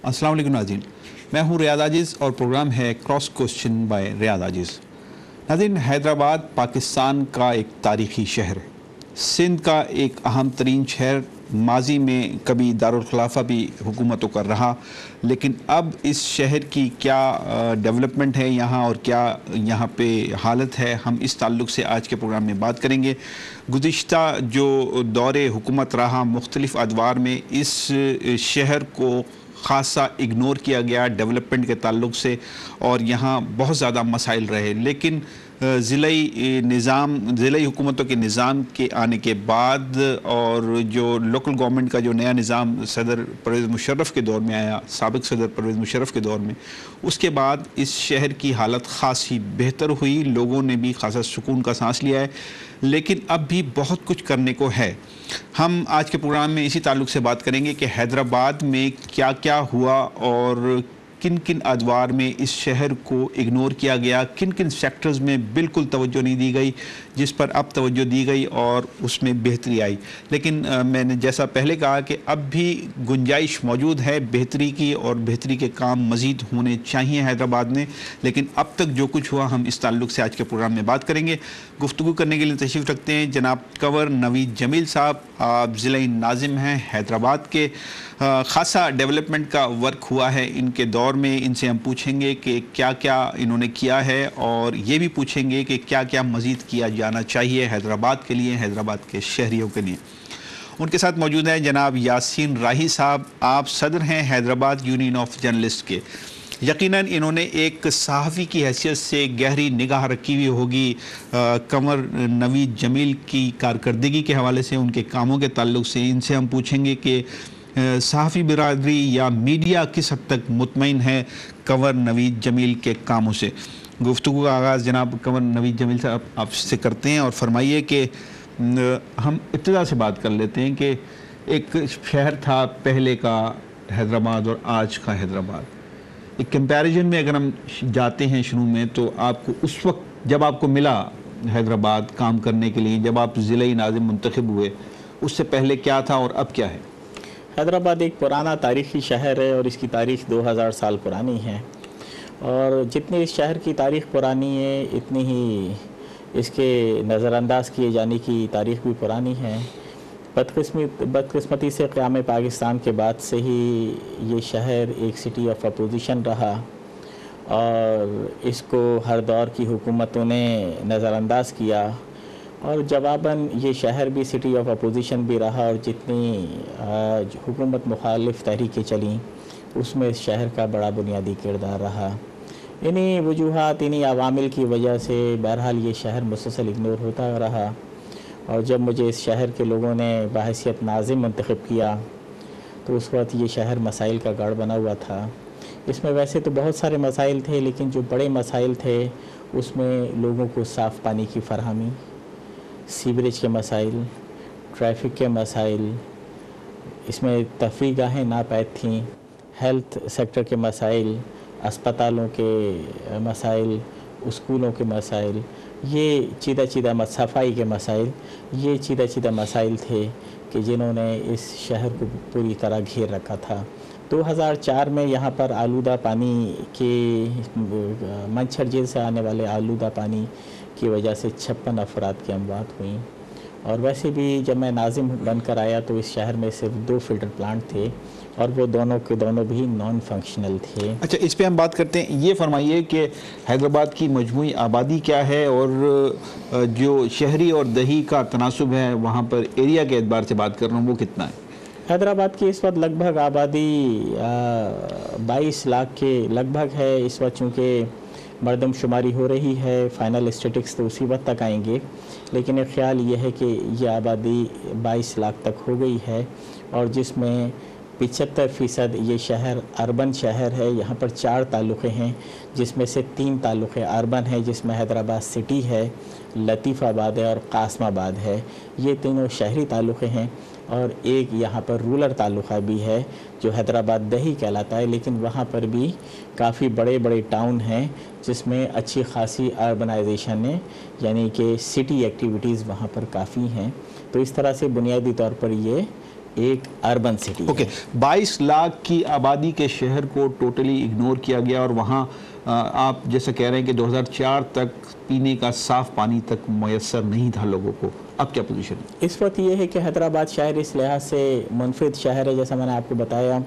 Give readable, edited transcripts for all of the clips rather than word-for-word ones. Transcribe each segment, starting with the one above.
अस्सलाम वालेकुम नाज़रीन, मैं हूँ रियाद आजिज़ और प्रोग्राम है क्रॉस क्वेश्चन बाय रियाद आजिज़। नाज़रीन, हैदराबाद पाकिस्तान का एक तारीख़ी शहर है, सिंध का एक अहम तरीन शहर, माजी में कभी दारुल खिलाफा भी हुकूमतों का रहा, लेकिन अब इस शहर की क्या डेवलपमेंट है यहाँ और क्या यहाँ पे हालत है, हम इस ताल्लुक़ से आज के प्रोग्राम में बात करेंगे। गुज़िश्ता जो दौरे हुकूमत रहा, मुख्तलिफ़ अदवार में इस शहर को ख़ासा इग्नोर किया गया डेवलपमेंट के ताल्लुक़ से और यहाँ बहुत ज़्यादा मसाइल रहे, लेकिन ज़िलाई हुकूमतों के निज़ाम के आने के बाद और जो लोकल गवर्नमेंट का जो नया निज़ाम सदर परवेज़ मुशर्रफ के दौर में आया, साबिक़ सदर परवेज़ मुशर्रफ के दौर में, उसके बाद इस शहर की हालत ख़ासी बेहतर हुई, लोगों ने भी ख़ासा सुकून का सांस लिया है, लेकिन अब भी बहुत कुछ करने को है। हम आज के प्रोग्राम में इसी ताल्लुक़ से बात करेंगे कि हैदराबाद में क्या क्या हुआ और किन किन अदवार में इस शहर को इग्नोर किया गया, किन किन सेक्टर्स में बिल्कुल तवज्जो नहीं दी गई जिस पर अब तवज्जो दी गई और उसमें बेहतरी आई। लेकिन मैंने जैसा पहले कहा कि अब भी गुंजाइश मौजूद है बेहतरी की और बेहतरी के काम मज़ीद होने चाहिए हैदराबाद में, लेकिन अब तक जो कुछ हुआ हम इस ताल्लुक़ से आज के प्रोग्राम में बात करेंगे। गुफ्तगू करने के लिए तशरीफ़ रखते हैं जनाब कंवर नवीद जमील साहब, आप ज़िला नाज़िम हैं हैदराबाद के। ख़ासा डेवलपमेंट का वर्क हुआ है इनके दौर में, इनसे हम पूछेंगे कि क्या क्या इन्होंने किया है और ये भी पूछेंगे कि क्या क्या मज़ीद किया जाना चाहिए हैदराबाद के लिए, हैदराबाद के शहरियों के लिए। उनके साथ मौजूद हैं जनाब यासीन राही साहब, आप सदर हैं हैदराबाद यूनियन ऑफ जर्नलिस्ट के। यकीनन इन्होंने एक सहाफ़ी की हैसियत से गहरी निगाह रखी हुई होगी कंवर नवीद जमील की कारकर्दगी के हवाले से, उनके कामों के ताल्लुक़ से। इनसे हम पूछेंगे कि सहाफ़ी बिरादरी या मीडिया किस हद तक मुतमईन है कंवर नवीद जमील के कामों से। गुफ्तगू का आगाज़ जनाब कंवर नवीद जमील साहब आपसे करते हैं और फरमाइए कि हम इब्तिदा से बात कर लेते हैं कि एक शहर था पहले का हैदराबाद और आज का हैदराबाद, एक कंपैरिजन में अगर हम जाते हैं शुरू में, तो आपको उस वक्त जब आपको मिला हैदराबाद काम करने के लिए, जब आप ज़िला नाज़िम मुंतखब हुए, उससे पहले क्या था और अब क्या है? हैदराबाद एक पुराना तारीख़ी शहर है और इसकी तारीख़ 2000 साल पुरानी है, और जितनी इस शहर की तारीख़ पुरानी है इतनी ही इसके नज़रअंदाज किए जाने की तारीख़ भी पुरानी है। बदकिस्मती से क़याम पाकिस्तान के बाद से ही ये शहर एक सिटी ऑफ अपोजिशन रहा और इसको हर दौर की हुकूमतों ने नज़रअंदाज किया, और जवाबन ये शहर भी सिटी ऑफ अपोजिशन भी रहा, और जितनी हुकूमत मुखालिफ तहरीकें चलीं उसमें इस शहर का बड़ा बुनियादी किरदार रहा। इन्हीं वजूहात, इन्हीं अवामिल की वजह से बहरहाल ये शहर मुसलसल इग्नोर होता रहा, और जब मुझे इस शहर के लोगों ने बहैसियत नाज़िम मुंतखब किया तो उस वक्त ये शहर मसाइल का गढ़ बना हुआ था। इसमें वैसे तो बहुत सारे मसाइल थे, लेकिन जो बड़े मसाइल थे उसमें लोगों को साफ़ पानी की फरहमी, सीवरेज के मसाइल, ट्रैफिक के मसाइल, इसमें तफरीह गाहें नापैद थीं, हेल्थ सेक्टर के मसाइल, अस्पतालों के मसाइल, स्कूलों के मसाइल, ये चीदा सफाई के मसाइल, ये चीदा मसाइल थे कि जिन्होंने इस शहर को पूरी तरह घेर रखा था। 2004 में यहाँ पर आलूदा पानी के मच्छर जेल से आने वाले आलूदा पानी की वजह से 56 अफराद की अमवात हुई, और वैसे भी जब मैं नाज़िम बनकर आया तो इस शहर में सिर्फ 2 फिल्टर प्लांट थे और वो दोनों के दोनों भी नॉन फंक्शनल थे। अच्छा, इस पे हम बात करते हैं। ये फरमाइए कि हैदराबाद की मजमूई आबादी क्या है और जो शहरी और दही का तनासुब है वहाँ पर एरिया के एतबार से बात कर रहा हूँ, वो कितना है? हैदराबाद की इस वक्त लगभग आबादी 22 लाख के लगभग है इस वक्त, चूँकि मरदमशुमारी हो रही है, फ़ाइनल स्टेटिक्स तो उसी वक्त तक आएंगे, लेकिन एक ख़्याल ये है कि ये आबादी 22 लाख तक हो गई है, और जिसमें 75% ये शहर अर्बन शहर है। यहाँ पर 4 तालुक़े हैं, जिसमें से 3 तालुक़े अर्बन हैं, जिसमें हैदराबाद सिटी है, लतीफ़ाबाद है और कासमाबाद है। ये तीनों शहरी तालुक़े हैं, और एक यहाँ पर रूरल तालुक़ा भी है जो हैदराबाद दही कहलाता है, लेकिन वहाँ पर भी काफ़ी बड़े बड़े टाउन हैं जिसमें अच्छी खासी अर्बनाइजेशन है, यानी कि सिटी एक्टिविटीज़ वहाँ पर काफ़ी हैं। तो इस तरह से बुनियादी तौर पर ये ایک اربن سٹی ہے۔ 22 لاکھ کی آبادی کے شہر کو ٹوٹلی اگنور کیا گیا، اور وہاں آپ جیسا کہہ رہے ہیں کہ 2004 تک پینے کا صاف پانی تک میسر نہیں تھا لوگوں کو، اب کیا پوزیشن ہے؟ اس وقت یہ ہے کہ حیدرآباد شہر اس لحاظ سے منفرد شہر ہے، جیسا میں نے آپ کو بتایا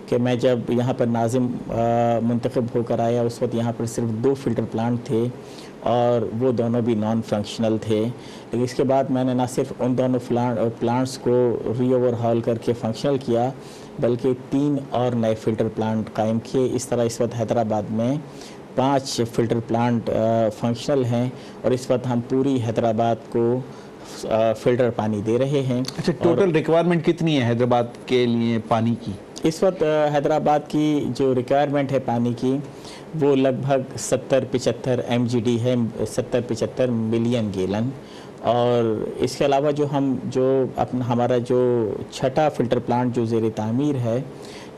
کہ میں جب یہاں پر ناظم منتخب ہو کر آیا اس وقت یہاں پر صرف 2 فلٹر پلانٹ تھے، اور وہ دونوں بھی نان فنکشنل تھے، لیکن اس کے بعد میں نے نہ صرف ان دونوں پلانٹس کو ری اوور ہال کر کے فنکشنل کیا، بلکہ 3 اور نئے فلٹر پلانٹ قائم کیے۔ اس طرح اس وقت حیدرآباد میں 5 فلٹر پلانٹ فنکشنل ہیں، اور اس وقت ہم پوری حیدرآباد کو فلٹر پانی دے رہے ہیں۔ اچھا، ٹوٹل ریکوائرمنٹ کتنی ہے حیدرآباد کے لیے پانی کی؟ اس وقت حیدرآباد کی جو ریکوائرمنٹ ہے پانی کی وہ لگ بھگ 70-75 MGD ہے، 70-75 ملین گیلن، اور اس کے علاوہ ہمارا جو چھٹا فلٹر پلانٹ جو زیر تعمیر ہے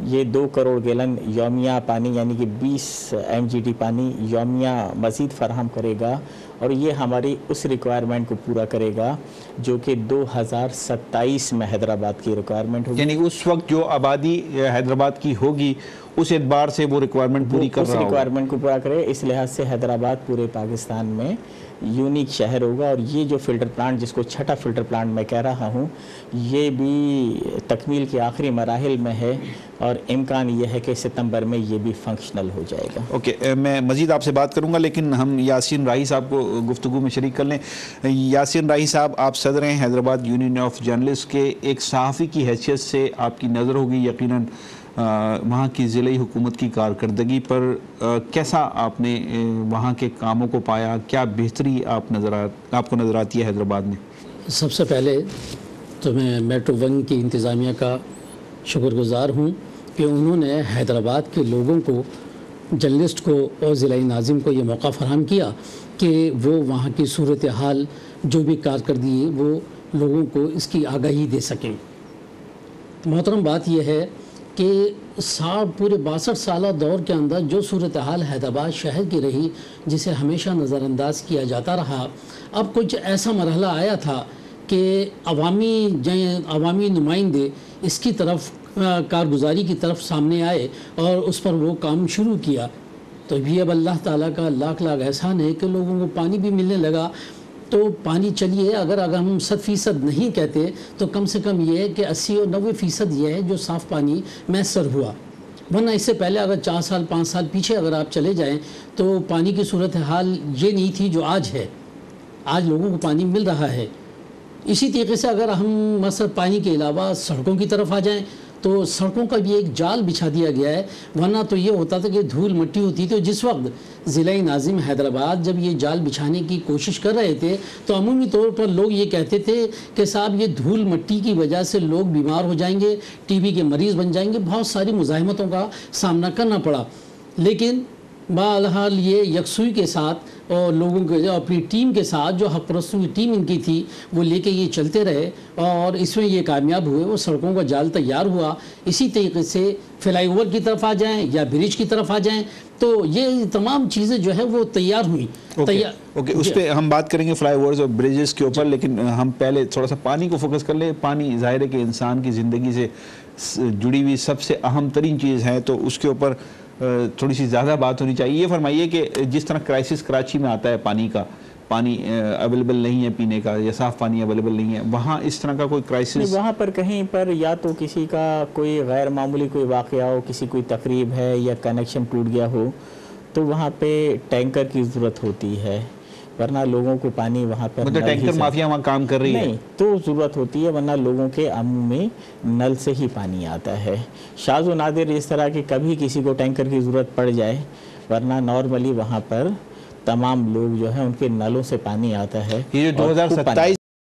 یہ 2 کروڑ گیلن یومیہ پانی یعنی کہ 20 MGD پانی یومیہ مزید فراہم کرے گا، اور یہ ہماری اس ریکوائرمنٹ کو پورا کرے گا جو کہ 2027 میں حیدرآباد کی ریکوائرمنٹ ہوگی۔ یعنی اس وقت جو آبادی حیدرآباد کی ہوگی اس اعتبار سے وہ ریکوائرمنٹ پوری کر رہا ہوگا، اس ریکوائرمنٹ کو پورا کرے۔ اس لحاظ سے حیدرآباد پورے پاکستان میں یونیک شہر ہوگا، اور یہ جو فلٹر پلانٹ جس کو چھٹا فلٹر پلانٹ میں کہہ رہا ہوں یہ بھی تکمیل کے آخری مراحل میں ہے، اور امکان یہ ہے کہ ستمبر میں یہ بھی فنکشنل ہو جائے گا۔ میں مزید آپ سے بات کروں گا، لیکن ہم یاسین راہی صاحب کو گفتگو میں شریک کر لیں۔ یاسین راہی صاحب، آپ صدر ہیں حیدرآباد یونین آف جرنلسٹ کے، ایک صحافی کی حیثیت سے آپ کی نظر ہوگی یقیناً وہاں کی ضلعی حکومت کی کارکردگی پر، کیسا آپ نے وہاں کے کاموں کو پایا، کیا بہتری آپ کو نظر آتی ہے حیدرآباد میں؟ سب سے پہلے تو میں میٹرو 1 کی انتظامیہ کا شکر گزار ہوں کہ انہوں نے حیدرآباد کے لوگوں کو، جرنلسٹ کو اور ضلعی ناظم کو یہ موقع فراہم کیا کہ وہ وہاں کی صورتحال جو بھی کارکردگی ہے وہ لوگوں کو اس کی آگاہی دے سکیں۔ محترم بات یہ ہے کہ پورے 62 سالہ دور کے اندر جو صورتحال حیدرآباد شہر کی رہی جسے ہمیشہ نظر انداز کیا جاتا رہا، اب کچھ ایسا مرحلہ آیا تھا کہ عوامی نمائندے اس کی طرف کارگزاری کی طرف سامنے آئے اور اس پر وہ کام شروع کیا، تو یہ اب اللہ تعالیٰ کا لاکھ احسان ہے کہ لوگوں کو پانی بھی ملنے لگا۔ تو پانی چلیے اگر ہم 100% نہیں کہتے تو کم سے کم یہ ہے کہ 80 اور 90% یہ ہے جو صاف پانی میسر ہوا، ورنہ اس سے پہلے اگر 4 سال 5 سال پیچھے اگر آپ چلے جائیں تو پانی کی صورتحال یہ نہیں تھی جو آج ہے۔ آج لوگوں کو پانی مل رہا ہے۔ اسی طریقے سے اگر ہم مثلا پانی کے علاوہ سڑکوں کی طرف آ جائیں تو سڑکوں کا بھی ایک جال بچھا دیا گیا ہے، ورنہ تو یہ ہوتا تھا کہ دھول مٹی ہوتی تھی۔ جس وقت ضلعی ناظم حیدرآباد جب یہ جال بچھانے کی کوشش کر رہے تھے تو عمومی طور پر لوگ یہ کہتے تھے کہ صاحب یہ دھول مٹی کی وجہ سے لوگ بیمار ہو جائیں گے، ٹی بی کے مریض بن جائیں گے، بہت ساری مزاحمتوں کا سامنا کرنا پڑا، لیکن بہرحال یہ یکسوئی کے ساتھ اور لوگوں کے اپنی ٹیم کے ساتھ جو حق پرستوں کی ٹیم ان کی تھی وہ لے کے یہ چلتے رہے اور اس میں یہ کامیاب ہوئے، وہ سڑکوں کا جال تیار ہوا۔ اسی طریقے سے فلائی اوور کی طرف آ جائیں یا برج کی طرف آ جائیں تو یہ تمام چیزیں جو ہے وہ تیار ہوئیں۔ اس پہ ہم بات کریں گے فلائی اوورز اور بریجز کے اوپر، لیکن ہم پہلے تھوڑا سا پانی کو فوکس کر لیں۔ پانی ظاہر ہے کہ انسان کی زندگی سے جڑی ہوئی سب سے اہم ترین چیز ہے، تو اس کے اوپر تھوڑی سی زیادہ بات ہونی چاہیے۔ یہ فرمائیے کہ جس طرح کرائسس کراچی میں آتا ہے پانی کا، پانی اویلیبل نہیں ہے پینے کا یا صاف پانی اویلیبل نہیں ہے، وہاں اس طرح کا کوئی کرائسس؟ وہاں پر کہیں پر یا تو کسی کا کوئی غیر معمولی کوئی واقعہ ہو، کسی کوئی تقریب ہے یا کنیکشن ٹوٹ گیا ہو تو وہاں پہ ٹینکر کی ضرورت ہوتی ہے، ورنہ لوگوں کو پانی وہاں پر مطلب ٹینکر مافیا وہاں کام کر رہی ہے؟ نہیں تو ضرورت ہوتی ہے، ورنہ لوگوں کے عموم میں نل سے ہی پانی آتا ہے۔ شاذ و نادر اس طرح کہ کبھی کسی کو ٹینکر کی ضرورت پڑ جائے، ورنہ نارملی وہاں پر تمام لوگ جو ہیں ان کے نلوں سے پانی آتا ہے۔ یہ جو